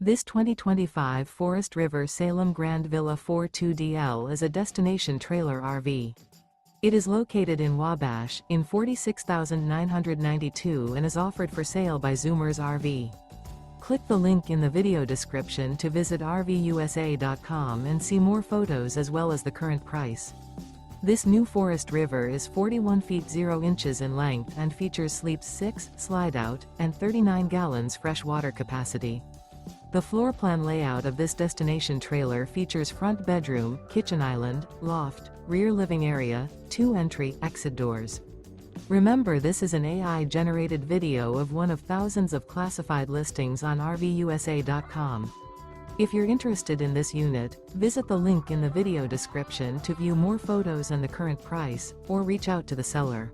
This 2025 Forest River Salem Grand Villa 42DL is a destination trailer RV. It is located in Wabash, in 46,992 and is offered for sale by Zoomers RV. Click the link in the video description to visit RVUSA.com and see more photos as well as the current price. This new Forest River is 41 feet 0 inches in length and features sleeps 6, Slideout, and 39 gallons fresh water capacity. The floor plan layout of this destination trailer features front bedroom, kitchen island, loft, rear living area, 2 entry/exit doors. Remember, this is an AI-generated video of one of thousands of classified listings on RVUSA.com. If you're interested in this unit, visit the link in the video description to view more photos and the current price, or reach out to the seller.